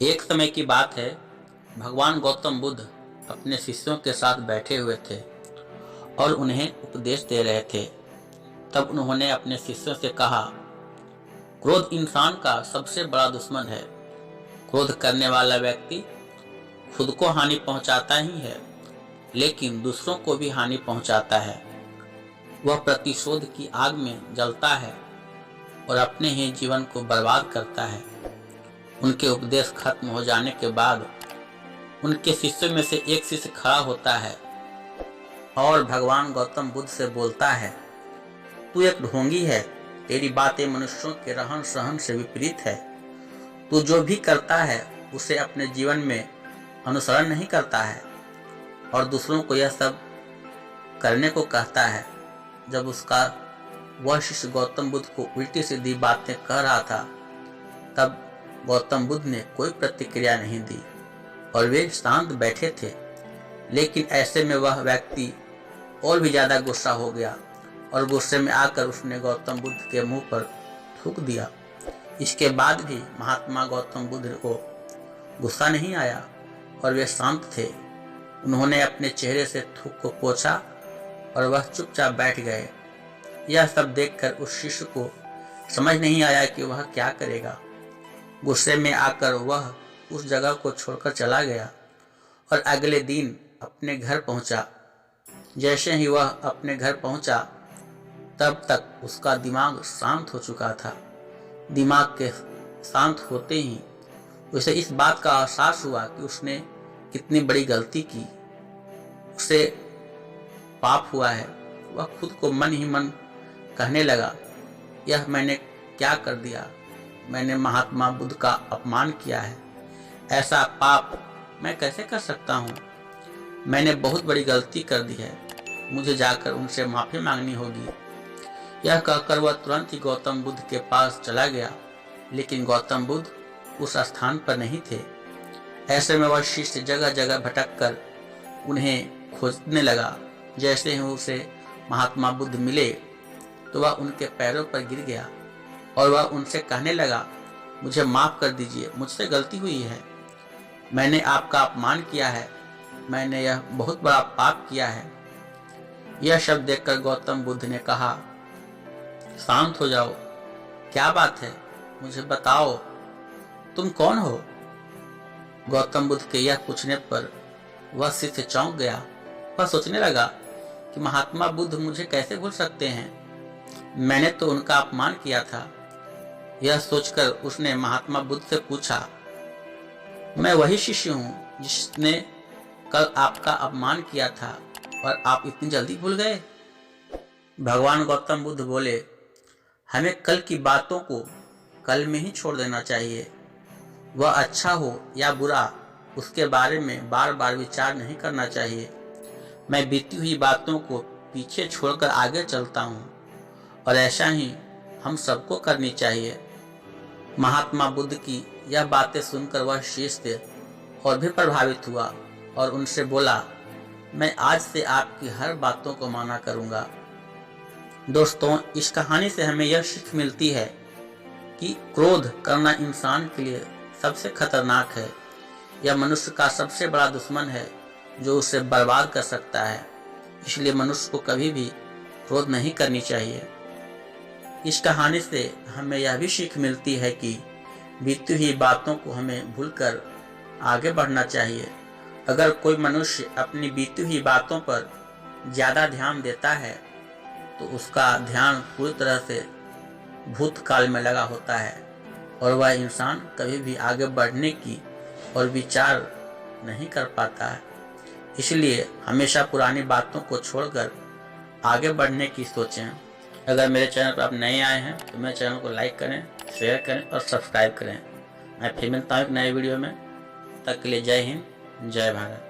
एक समय की बात है, भगवान गौतम बुद्ध अपने शिष्यों के साथ बैठे हुए थे और उन्हें उपदेश दे रहे थे। तब उन्होंने अपने शिष्यों से कहा, क्रोध इंसान का सबसे बड़ा दुश्मन है। क्रोध करने वाला व्यक्ति खुद को हानि पहुंचाता ही है, लेकिन दूसरों को भी हानि पहुंचाता है। वह प्रतिशोध की आग में जलता है और अपने ही जीवन को बर्बाद करता है। उनके उपदेश खत्म हो जाने के बाद उनके शिष्यों में से एक शिष्य खड़ा होता है और भगवान गौतम बुद्ध से बोलता है, तू एक ढोंगी है। तेरी बातें मनुष्यों के रहन सहन से विपरीत है। तू जो भी करता है उसे अपने जीवन में अनुसरण नहीं करता है और दूसरों को यह सब करने को कहता है। जब उसका वह शिष्य गौतम बुद्ध को उल्टी सीधी बातें कह रहा था, तब गौतम बुद्ध ने कोई प्रतिक्रिया नहीं दी और वे शांत बैठे थे। लेकिन ऐसे में वह व्यक्ति और भी ज्यादा गुस्सा हो गया और गुस्से में आकर उसने गौतम बुद्ध के मुंह पर थूक दिया। इसके बाद भी महात्मा गौतम बुद्ध को गुस्सा नहीं आया और वे शांत थे। उन्होंने अपने चेहरे से थूक को पोंछा और वह चुपचाप बैठ गए। यह सब देखकर उस शिष्य को समझ नहीं आया कि वह क्या करेगा। गुस्से में आकर वह उस जगह को छोड़कर चला गया और अगले दिन अपने घर पहुंचा। जैसे ही वह अपने घर पहुंचा, तब तक उसका दिमाग शांत हो चुका था। दिमाग के शांत होते ही उसे इस बात का एहसास हुआ कि उसने कितनी बड़ी गलती की, उसे पाप हुआ है। वह खुद को मन ही मन कहने लगा, यह मैंने क्या कर दिया। मैंने महात्मा बुद्ध का अपमान किया है। ऐसा पाप मैं कैसे कर सकता हूँ। मैंने बहुत बड़ी गलती कर दी है। मुझे जाकर उनसे माफी मांगनी होगी। यह कहकर वह तुरंत ही गौतम बुद्ध के पास चला गया, लेकिन गौतम बुद्ध उस स्थान पर नहीं थे। ऐसे में वह शिष्य जगह जगह भटक कर उन्हें खोजने लगा। जैसे ही उसे महात्मा बुद्ध मिले तो वह उनके पैरों पर गिर गया और वह उनसे कहने लगा, मुझे माफ कर दीजिए, मुझसे गलती हुई है। मैंने आपका अपमान किया है। मैंने यह बहुत बड़ा पाप किया है। यह शब्द देखकर गौतम बुद्ध ने कहा, शांत हो जाओ। क्या बात है, मुझे बताओ, तुम कौन हो। गौतम बुद्ध के यह पूछने पर वह शिष्य चौंक गया। वह सोचने लगा कि महात्मा बुद्ध मुझे कैसे भूल सकते हैं। मैंने तो उनका अपमान किया था। यह सोचकर उसने महात्मा बुद्ध से पूछा, मैं वही शिष्य हूँ जिसने कल आपका अपमान किया था और आप इतनी जल्दी भूल गए। भगवान गौतम बुद्ध बोले, हमें कल की बातों को कल में ही छोड़ देना चाहिए। वह अच्छा हो या बुरा, उसके बारे में बार बार विचार नहीं करना चाहिए। मैं बीती हुई बातों को पीछे छोड़कर आगे चलता हूँ और ऐसा ही हम सबको करनी चाहिए। महात्मा बुद्ध की यह बातें सुनकर वह शिष्य और भी प्रभावित हुआ और उनसे बोला, मैं आज से आपकी हर बातों को माना करूँगा। दोस्तों, इस कहानी से हमें यह सीख मिलती है कि क्रोध करना इंसान के लिए सबसे खतरनाक है। यह मनुष्य का सबसे बड़ा दुश्मन है जो उसे बर्बाद कर सकता है। इसलिए मनुष्य को कभी भी क्रोध नहीं करनी चाहिए। इस कहानी से हमें यह भी सीख मिलती है कि बीती हुई बातों को हमें भूलकर आगे बढ़ना चाहिए। अगर कोई मनुष्य अपनी बीती हुई बातों पर ज्यादा ध्यान देता है तो उसका ध्यान पूरी तरह से भूतकाल में लगा होता है और वह इंसान कभी भी आगे बढ़ने की और विचार नहीं कर पाता है। इसलिए हमेशा पुरानी बातों को छोड़कर आगे बढ़ने की सोचें। अगर मेरे चैनल पर आप नए आए हैं तो मेरे चैनल को लाइक करें, शेयर करें और सब्सक्राइब करें। मैं फिर मिलता हूँ एक नए वीडियो में। तब तक के लिए जय हिंद, जय भारत।